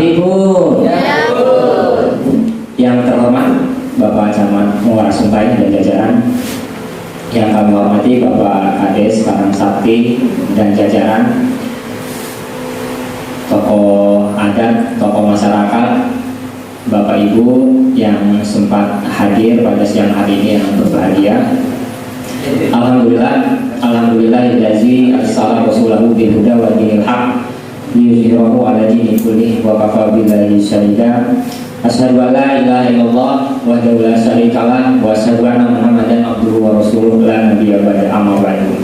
Pagi Bu. Ya, Bu. Yang terhormat Bapak Camat Muara Sungai dan jajaran, yang kami hormati Bapak Kades Karang Sakti dan jajaran, tokoh adat, tokoh masyarakat, Bapak Ibu yang sempat hadir pada siang hari ini yang berbahagia. Alhamdulillahillazi arsala rasulahu bil huda wa dinil haq liyuzhirahu ala dini kullih wa kafa billahi syahida. Asyhadu an la ilaha illallah wahdahu la syarikalah wa asyhadu anna Muhammadan abduhu wa rasuluh la nabiyya ba'da amma ba'du.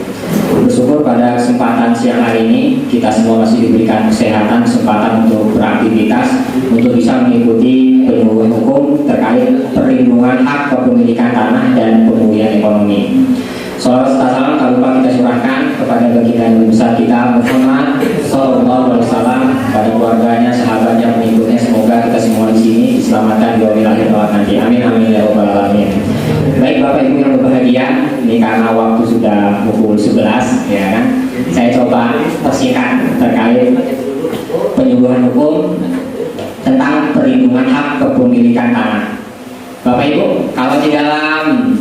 Bersyukur pada kesempatan siang hari ini kita semua masih diberikan kesehatan, kesempatan untuk beraktivitas, untuk bisa mengikuti penyuluhan hukum terkait perlindungan hak kepemilikan tanah dan pemulihan ekonomi. Salawat serta salam tak lupa kita surahkan kepada baginda Nabi besar kita Muhammad sallallahu alaihi wasallam, pada keluarganya, sahabatnya, pengikutnya. Semoga kita semua di sini diselamatkan di yaumil akhir nanti. Amin amin ya rabbal alamin. Baik Bapak Ibu yang berbahagia, ini karena waktu sudah pukul 11 ya kan. Saya coba persingkat terkait penyuluhan hukum tentang perlindungan hak kepemilikan tanah. Bapak Ibu, kalau di dalam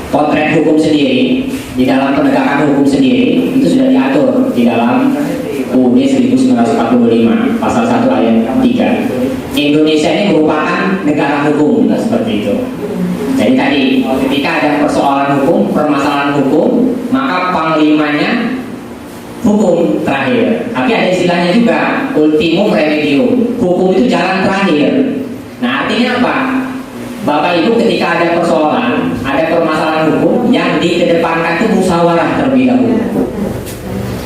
potret hukum sendiri, di dalam penegakan hukum sendiri itu sudah diatur di dalam UUD 1945 pasal 1 ayat 3. Indonesia ini merupakan negara hukum, seperti itu. Jadi tadi ketika ada persoalan hukum, permasalahan hukum, maka panglimanya hukum terakhir. Tapi ada istilahnya juga ultimum remedium. Hukum itu jalan terakhir. Nah, artinya apa? Bapak Ibu, ketika ada persoalan, ada permasalahan hukum, yang dikedepankan itu musyawarah terlebih dahulu.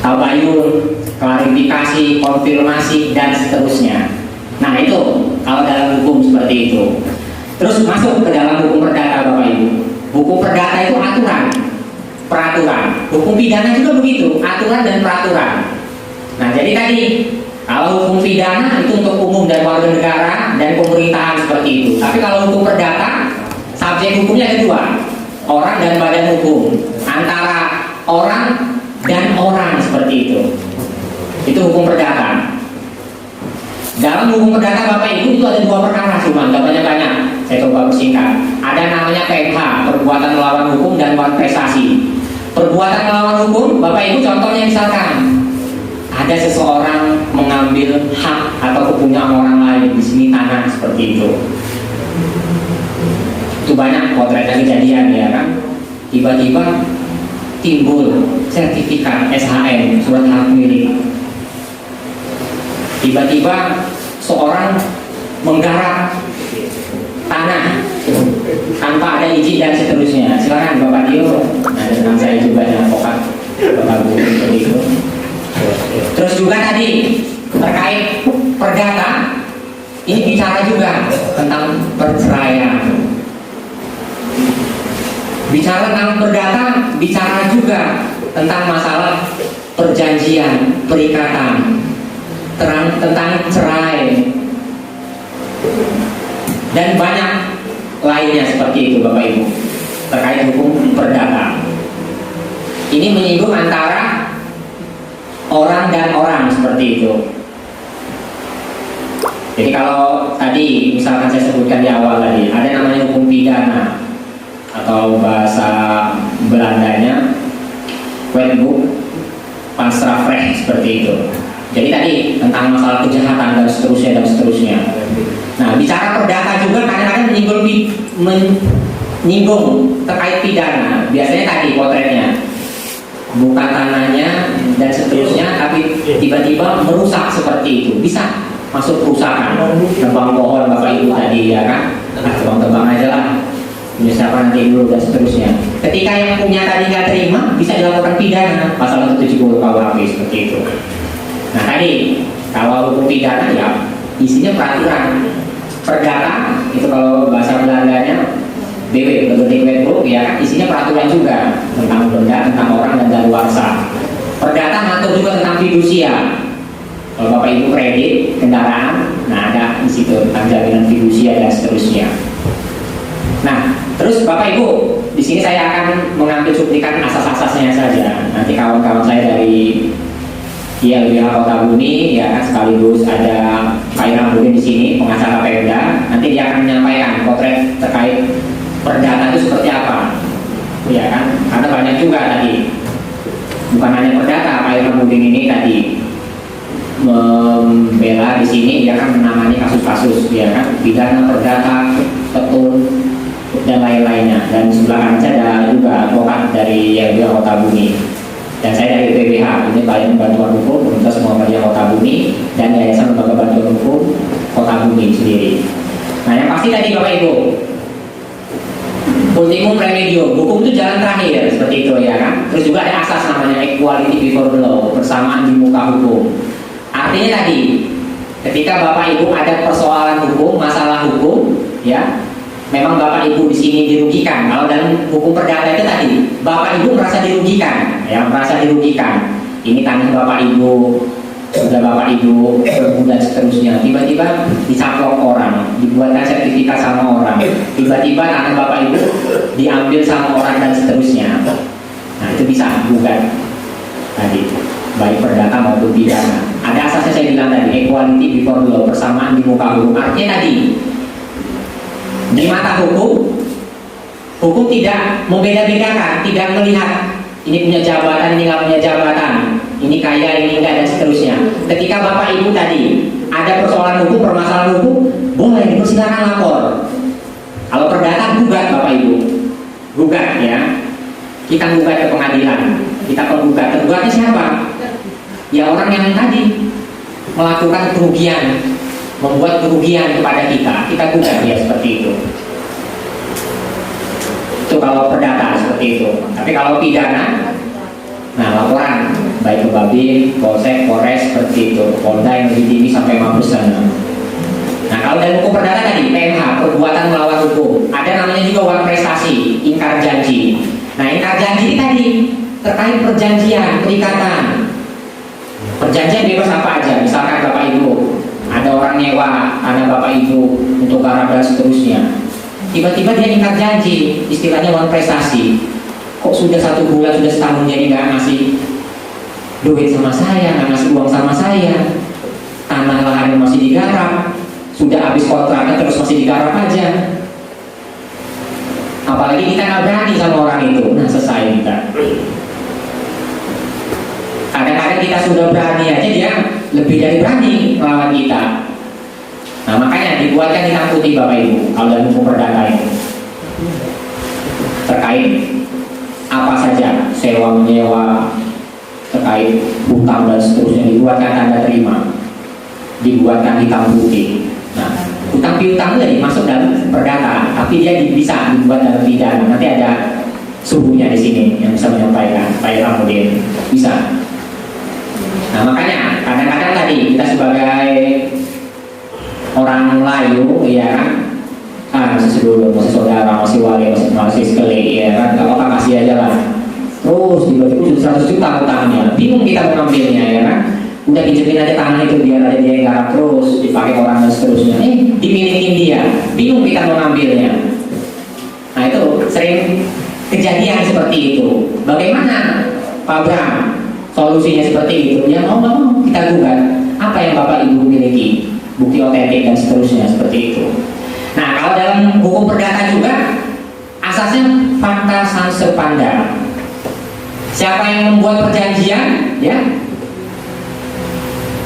Tabayun, klarifikasi, konfirmasi, dan seterusnya. Nah itu kalau dalam hukum seperti itu. Terus masuk ke dalam hukum perdata Bapak Ibu. Hukum perdata itu aturan, peraturan. Hukum pidana juga begitu, aturan dan peraturan. Nah jadi tadi kalau hukum pidana itu untuk umum dan warga negara dan pemerintahan seperti itu. Tapi kalau hukum perdata, subjek hukumnya ada dua, orang dan badan hukum, antara orang dan orang seperti itu. Itu hukum perdata. Dalam hukum perdata Bapak Ibu itu ada dua perkara, cuma nggak banyak-banyak. Saya coba bersingkat. Ada namanya PMH, perbuatan melawan hukum dan prestasi. Perbuatan melawan hukum, Bapak Ibu contohnya misalkan ada seseorang mengambil hak atau kepunyaan orang lain di sini tanah seperti itu. Itu banyak potretnya kejadian ya kan. Tiba-tiba timbul sertifikat SHM, surat hak milik. Tiba-tiba seorang menggarap tanah tanpa ada izin dan seterusnya. Silakan Bapak Dio. Nah, dengan saya juga yang advokat Bapak Bu seperti itu. Terus juga tadi terkait perdata, ini bicara juga tentang perceraian. Bicara tentang perdata, bicara juga tentang masalah perjanjian, perikatan, tentang cerai, dan banyak lainnya seperti itu Bapak Ibu terkait hukum perdata. Ini menyinggung antara orang dan orang seperti itu. Jadi kalau tadi misalkan saya sebutkan di awal tadi, ada namanya hukum pidana atau bahasa Belandanya wetboek pasrafrecht seperti itu. Jadi tadi tentang masalah kejahatan dan seterusnya. Nah, bicara perdata juga kadang-kadang menyinggung terkait pidana. Biasanya tadi potretnya bukan tanahnya dan seterusnya, tapi tiba-tiba merusak seperti itu. Bisa masuk kerusakan, tebang pohon Bapak Ibu tadi ya kan, tebang-tebang aja lah, misalkan nanti dulu dan seterusnya. Ketika yang punya tadi nggak terima, bisa dilakukan pidana pasal 170 KUHP seperti itu. Nah tadi kalau hukum pidana ya isinya peraturan. Perdata itu kalau bahasa Belandanya BW, berbentuk wetboek ya kan, isinya peraturan juga tentang benda, tentang orang dan daluarsa. Perdata ngatur juga tentang fidusia. Kalau Bapak Ibu kredit kendaraan, nah ada di situ tentang jaminan fidusia dan seterusnya. Nah, terus Bapak Ibu, di sini saya akan mengambil cuplikan asas-asasnya saja. Nanti kawan-kawan saya dari Ya, LBH Kota Bumi ya kan, sekaligus ada Pak Ilham mungkin di sini pengacara Pemda. Nanti dia akan menyampaikan potret terkait perdata itu seperti apa, ya kan? Karena banyak juga tadi, bukan hanya perdata, Pak Ilham mungkin ini tadi membela di sini, dia akan menangani kasus-kasus, ya kan? Pidana, perdata, petun dan lain-lainnya. Dan sebelah kanan saya ada juga advokat dari LBH Kota Bumi. Dan saya dari PBH, ini Badan Bantuan Hukum Universitas Muhammadiyah Kota Bumi dan Yayasan Lembaga Bantuan Hukum Kota Bumi sendiri. Nah, yang pasti tadi Bapak Ibu, ultimum remedium, hukum itu jalan terakhir seperti itu ya kan. Terus juga ada asas namanya equality before the law, persamaan di muka hukum. Artinya tadi, ketika Bapak Ibu ada persoalan hukum, masalah hukum, ya, memang Bapak Ibu di sini dirugikan. Kalau dalam hukum perdata itu tadi, Bapak Ibu merasa dirugikan, ya, merasa dirugikan. Ini tanah Bapak Ibu, sudah Bapak Ibu dan seterusnya. Tiba-tiba dicaplok orang, dibuatkan sertifikat sama orang. Tiba-tiba tanah Bapak Ibu diambil sama orang dan seterusnya. Nah, itu bisa gugat tadi, baik perdata maupun pidana. Ada asasnya saya bilang tadi, equality before the law, persamaan di muka hukum. Artinya tadi, di mata hukum tidak membeda-bedakan, tidak melihat ini punya jabatan, ini nggak punya jabatan, ini kaya, ini enggak, dan seterusnya. Ketika Bapak Ibu tadi ada persoalan hukum, permasalahan hukum, boleh dipersilakan lapor. Kalau perdata gugat Bapak Ibu, gugat ya, kita gugat ke pengadilan, kita penggugat. Tergugatnya siapa? Ya orang yang tadi melakukan kerugian, membuat kerugian kepada kita gugat ya, seperti itu. Itu kalau perdata seperti itu. Tapi kalau pidana, nah laporan baik ke Babin, Polsek, Polres seperti itu, Polda yang lebih tinggi sampai Mabes sana. Nah kalau dalam hukum perdata tadi, PMH, perbuatan melawan hukum, ada namanya juga uang prestasi, ingkar janji. Nah ingkar janji tadi terkait perjanjian, perikatan. Perjanjian bebas apa aja, misalkan Bapak Ibu ada orang nyewa anak Bapak Ibu untuk garap dan seterusnya, tiba-tiba dia ingkar janji, istilahnya uang prestasi. Kok sudah 1 bulan, sudah setahun jadi nggak ngasih duit sama saya, nggak ngasih uang sama saya, tanah lahan masih digarap, sudah habis kontraknya terus masih digarap aja. Apalagi kita nggak berani sama orang itu, nah selesai kita. Kadang-kadang kita sudah berani aja, dia lebih dari berani melawan kita. Nah makanya dibuatkan hitam putih Bapak Ibu kalau dalam hukum perdata ini terkait apa saja, sewa menyewa, terkait hutang dan seterusnya, dibuatkan tanda terima, dibuatkan hitam putih. Nah hutang piutang itu masuk dalam perdata, tapi dia bisa dibuat dalam pidana. Nanti ada suhunya di sini yang bisa menyampaikan, Pak Ilham bisa. Nah makanya kadang-kadang tadi kita sebagai orang Melayu ya kan, masih sedulur, masih saudara, masih wali, masih sekali ya kan, gak apa-apa kasih aja lah. Terus tiba-tiba sudah 100 juta utangnya, bingung kita mengambilnya ya kan. Udah pinjemin aja tanah itu, biar aja dia yang garap terus, dipakai orang dan seterusnya, dimilikin dia, bingung kita mengambilnya. Nah itu sering kejadian seperti itu. Bagaimana Pak Bram solusinya seperti itu? Ya mau kita gugat apa yang Bapak Ibu miliki, bukti otentik dan seterusnya, seperti itu. Nah kalau dalam hukum perdata juga asasnya fakta sansepanda. Siapa yang membuat perjanjian ya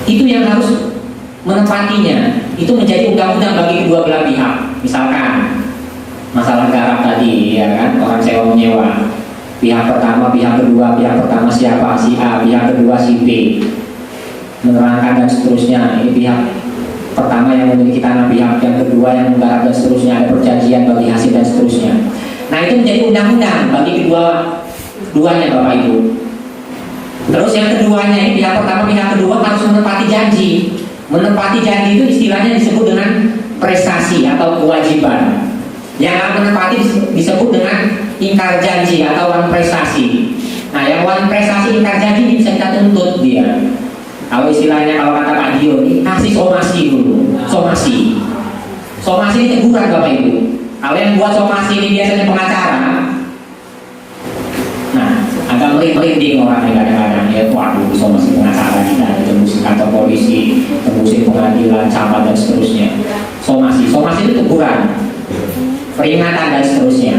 itu yang harus menepatinya. Itu menjadi undang-undang bagi kedua belah pihak. Misalkan masalah garap tadi ya kan, orang sewa menyewa, pihak pertama, pihak kedua, pihak pertama siapa, si A, pihak kedua si B, menerangkan dan seterusnya. Ini pihak pertama yang memiliki tanah, pihak yang kedua yang menggarap dan seterusnya, ada perjanjian bagi hasil dan seterusnya. Nah itu menjadi undang-undang bagi keduanya Bapak Ibu. Terus yang keduanya ini, pihak pertama, pihak kedua harus menepati janji. Menepati janji itu istilahnya disebut dengan prestasi atau kewajiban. Yang akan menepati disebut dengan ingkar janji atau wan prestasi. Nah yang wan prestasi ingkar janji ini bisa kita tuntut dia. Kalau istilahnya, kalau kata Pak Dio ini, kasih somasi dulu. Somasi ini teguran Bapak Ibu. Kalau yang buat somasi ini biasanya pengacara, nah agak merinding orangnya kadang-kadang ya waduh somasi pengacara kita, tembus kantor polisi, tembus pengadilan, camat dan seterusnya. Somasi itu teguran, peringatan dan seterusnya.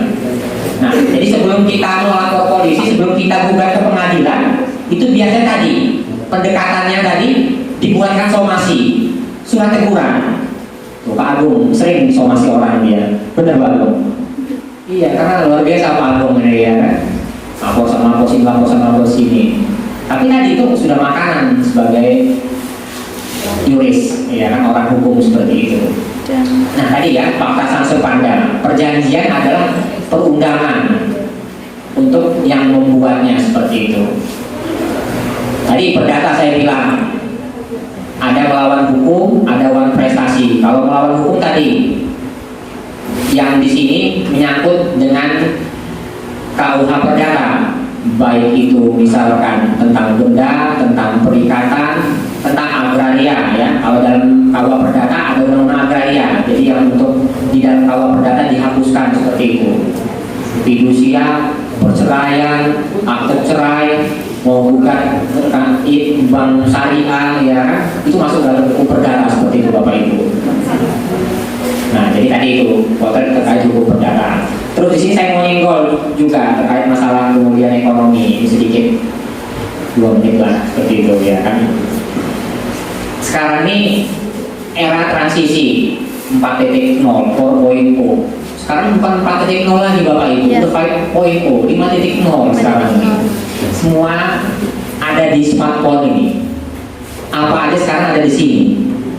Nah, jadi sebelum kita melapor polisi, sebelum kita gugat ke pengadilan, itu biasanya tadi pendekatannya tadi dibuatkan somasi, surat teguran. Tuh, Pak Agung sering somasi orang dia, bener Pak Agung? Iya, karena luar biasa Pak Agung ini ya kan. Lapor sama sini. Tapi tadi itu sudah makanan sebagai yuris, ya kan, orang hukum seperti itu. Nah tadi ya, fakta sanksi pandang, perjanjian adalah perundangan untuk yang membuatnya seperti itu. Tadi perdata saya bilang ada melawan hukum, ada melawan prestasi. Kalau melawan hukum tadi yang di sini menyangkut dengan KUH perdata, baik itu misalkan tentang denda, tentang perikatan, tentang agraria ya. Kalau dalam KUH perdata ada undang-undang agraria, jadi yang untuk di dalam KUH perdata dihapuskan seperti itu. Fidusia, perceraian, akte cerai, mau bukan terkait bank syariah ya kan, itu masuk dalam hukum perdata seperti itu Bapak Ibu. Nah jadi tadi itu potret terkait hukum perdata. Terus di sini saya mau nyenggol juga terkait masalah pemulihan ekonomi, ini sedikit 2 menit lah seperti itu ya kan. Sekarang ini era transisi 4.0, 4.0. Sekarang bukan 4.0 lagi Bapak Ibu, itu 5.0, 5.0 sekarang ini. Semua ada di smartphone ini. Apa aja sekarang ada di sini.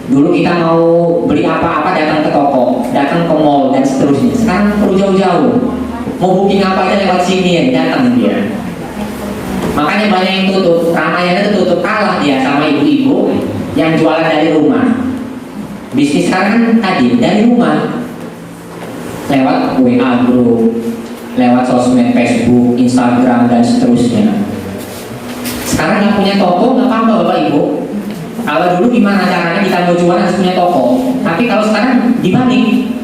Dulu kita mau beli apa-apa datang ke toko, datang ke mall dan seterusnya. Sekarang perlu jauh-jauh. Mau booking apa aja lewat sini ya, datang dia. Makanya banyak yang tutup, Ramayana itu tutup, kalah dia sama ibu-ibu yang jualan dari rumah. Bisnis sekarang tadi dari rumah, lewat WA group, lewat sosmed Facebook, Instagram dan seterusnya. Sekarang yang punya toko nggak apa-apa Bapak Ibu. Kalau dulu gimana caranya kita mau jualan harus punya toko, tapi kalau sekarang dibanding,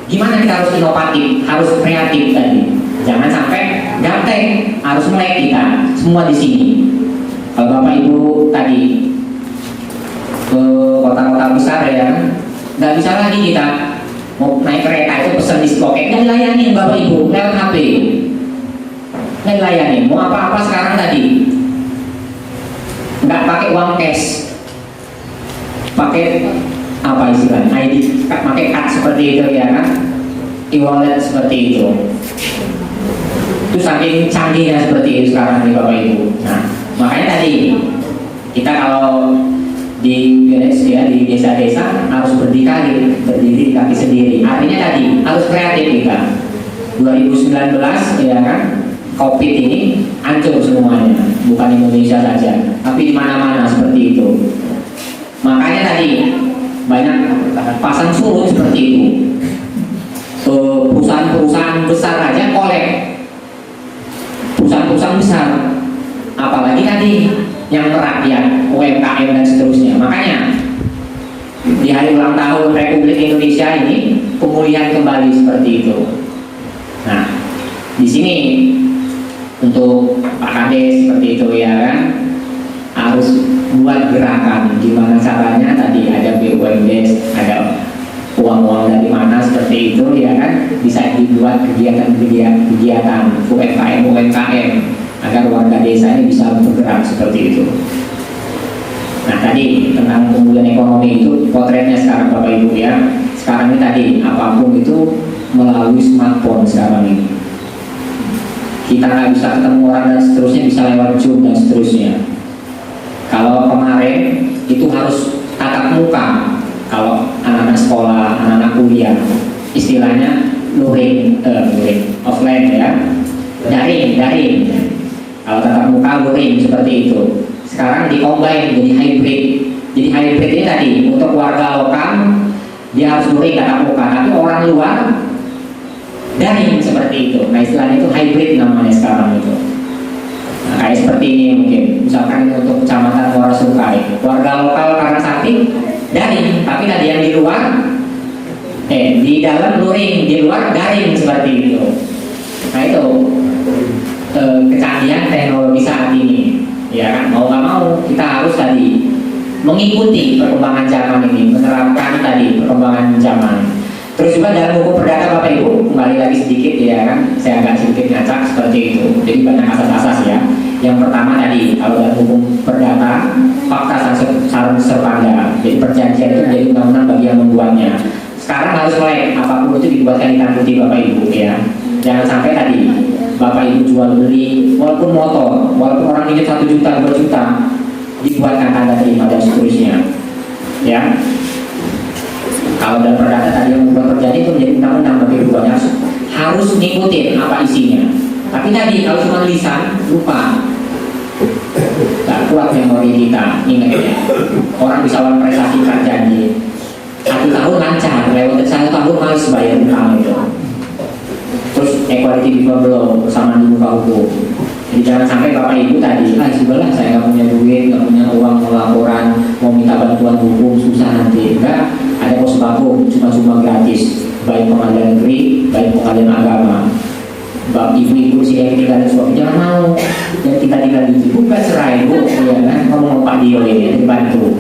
gimana kita harus inovatif, harus kreatif tadi. Jangan sampai gaptek, harus melek kita semua di sini. Kalau Bapak Ibu tadi ke kota-kota besar ya, nggak bisa lagi kita mau naik kereta itu pesan di spoket, nggak dilayani Bapak Ibu lewat HP, nggak dilayani. Mau apa-apa sekarang tadi nggak pakai uang cash, pakai apa istilahnya ID, pakai card seperti itu ya kan, e-wallet seperti itu. Itu saking canggihnya seperti itu sekarang nih Bapak Ibu. Nah makanya tadi kita kalau di desa-desa harus berdiri di kaki sendiri. Artinya tadi harus kreatif kita. 2019 ya kan, COVID ini hancur semuanya, bukan Indonesia saja, tapi di mana-mana seperti itu. Makanya tadi banyak pasang surut seperti itu. Perusahaan-perusahaan besar aja kolek, perusahaan-perusahaan besar, apalagi tadi yang merakyat, UMKM dan seterusnya. Makanya di hari ulang tahun Republik Indonesia ini pemulihan kembali seperti itu. Nah, di sini untuk Pak Kades seperti itu ya kan, harus buat gerakan gimana caranya tadi ada BUMDes, ada uang-uang dari mana seperti itu ya kan, bisa dibuat kegiatan UMKM agar warga desa ini bisa bergerak seperti itu. Nah tadi tentang pemulihan ekonomi itu potretnya sekarang Bapak Ibu ya. Sekarang ini tadi apapun itu melalui smartphone sekarang ini. Kita nggak bisa ketemu orang dan seterusnya, bisa lewat Zoom dan seterusnya. Kalau kemarin itu harus tatap muka. Kalau anak-anak sekolah, anak-anak kuliah, istilahnya luring, offline ya, daring. Kalau tatap muka luring seperti itu. Sekarang dikombin jadi hybrid. Jadi hybrid ini tadi untuk warga lokal dia harus luring tatap muka, tapi orang luar daring seperti itu. Nah istilahnya itu hybrid namanya sekarang itu. Nah, kayak seperti ini mungkin, misalkan untuk kecamatan Muara Sungai, warga lokal karena sakit daring, tapi tadi yang di luar, di dalam luring, di luar daring seperti itu. Nah itu kecanggihan teknologi saat ini. ya kan, mau nggak mau kita harus tadi mengikuti perkembangan zaman ini, menerapkan tadi perkembangan zaman. Terus juga dalam hukum perdata Bapak Ibu, kembali lagi sedikit ya kan, saya agak sedikit ngacak seperti itu. Jadi banyak asas-asas ya. Yang pertama tadi, kalau dalam hukum perdata, fakta sarung serpanda. Jadi perjanjian itu menjadi undang-undang bagi yang membuatnya. Sekarang harus mulai apapun itu dibuatkan hitam putih Bapak Ibu ya. Jangan sampai tadi Bapak Ibu jual beli, walaupun motor, walaupun orang minjem 1 juta, 2 juta, dibuatkan tanda terima dan seterusnya ya. Kalau dalam perdata tadi yang membuat perjanjian itu menjadi undang-undang bagi rupanya harus ngikutin apa isinya. Tapi tadi kalau cuma lisan lupa, tak kuat memori kita. Ingat ya, orang bisa mempresentasikan janji 1 tahun lancar, lewat 1 tahun harus bayar utang itu. Terus equality before the law, kesamaan di muka hukum. Jadi jangan sampai Bapak Ibu tadi, sudahlah saya nggak punya duit, nggak punya uang mau laporan, mau minta bantuan hukum, susah nanti. Enggak, ada pos bako cuma gratis, baik pengadilan negeri, baik pengadilan agama. Bapak ibu-ibu sih yang tinggal di suami jangan mau, yang kita tinggal di ibu bukan cerai Bu, ya kan, ngomong Pak Dio ini dibantu.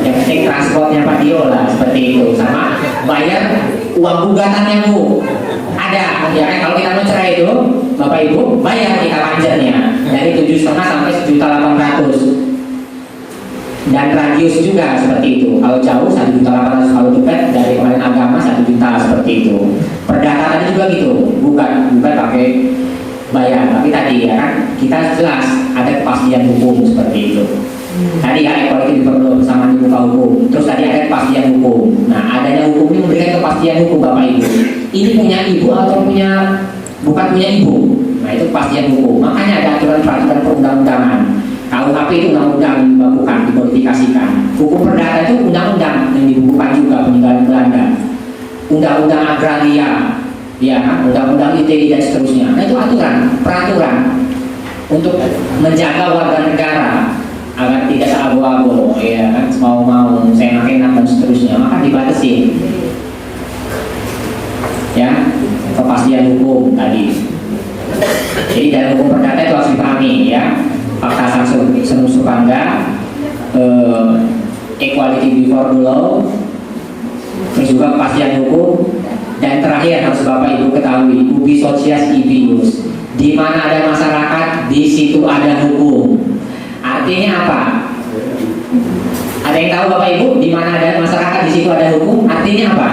Yang penting transportnya Pak Dio lah seperti itu, sama bayar uang gugatannya Bu. Ada, ya kan, kalau kita mau cerai itu Bapak Ibu bayar kita panjangnya dari 7,5 sampai 1.800.000. Dan radius juga seperti itu. Kalau jauh 1.800.000, kalau dekat dari pengadilan agama 1 juta seperti itu. Perdata tadi juga gitu, bukan pakai bayar, tapi tadi ya kan kita jelas ada kepastian hukum seperti itu. Tadi ada equality before the law bersama di muka hukum. Terus tadi ada kepastian hukum. Nah, adanya hukum ini memberikan kepastian hukum Bapak Ibu. Ini punya ibu atau bukan punya ibu. Nah, itu kepastian hukum. Makanya ada aturan-peraturan perundang-undangan. KUHP itu undang-undang dibakukan, dimodifikasikan. Hukum perdata itu undang-undang yang dibukukan juga peninggalan Belanda. Undang-undang agraria, ya, undang-undang ITE dan seterusnya. Nah, itu aturan, peraturan untuk menjaga warga negara agar tidak seabu-abu, ya kan, mau saya makin dan seterusnya, maka dibatasi. Ya, kepastian hukum tadi. Jadi dalam hukum perdata itu harus dipahami ya. Fakta sarung serpanda, equality before the law, terus juga kepastian hukum, dan terakhir harus Bapak Ibu ketahui ubi socias ibius, di mana ada masyarakat di situ ada hukum. Artinya apa? Ada yang tahu Bapak Ibu di mana ada masyarakat di situ ada hukum? Artinya apa?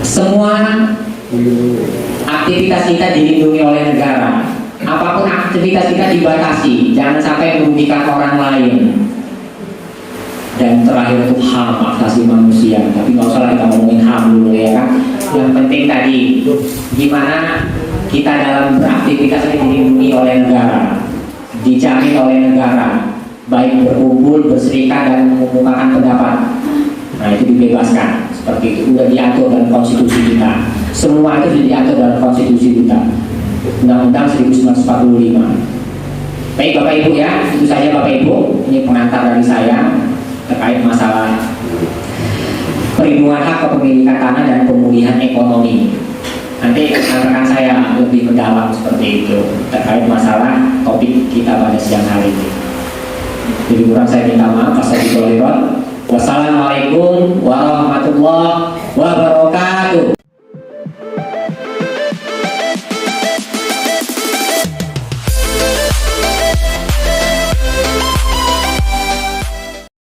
Semua aktivitas kita dilindungi oleh negara. Apapun aktivitas kita dibatasi, jangan sampai merugikan orang lain. Dan terakhir itu HAM, hak asasi manusia. Tapi nggak usah kita ngomongin HAM dulu ya kan. Yang penting tadi, gimana kita dalam beraktivitas ini dilindungi oleh negara, dijamin oleh negara, baik berkumpul, berserikat dan mengemukakan pendapat. Nah, itu dibebaskan. Seperti itu sudah diatur dalam konstitusi kita. Semua itu sudah diatur dalam konstitusi kita. Undang-Undang 1945. Baik Bapak Ibu ya, itu saja Bapak Ibu. Ini pengantar dari saya terkait masalah perlindungan hak kepemilikan tanah dan pemulihan ekonomi. Nanti rekan saya lebih mendalam seperti itu terkait masalah topik kita pada siang hari ini. Jadi kurang saya minta maaf. Wassalamualaikum warahmatullahi wabarakatuh.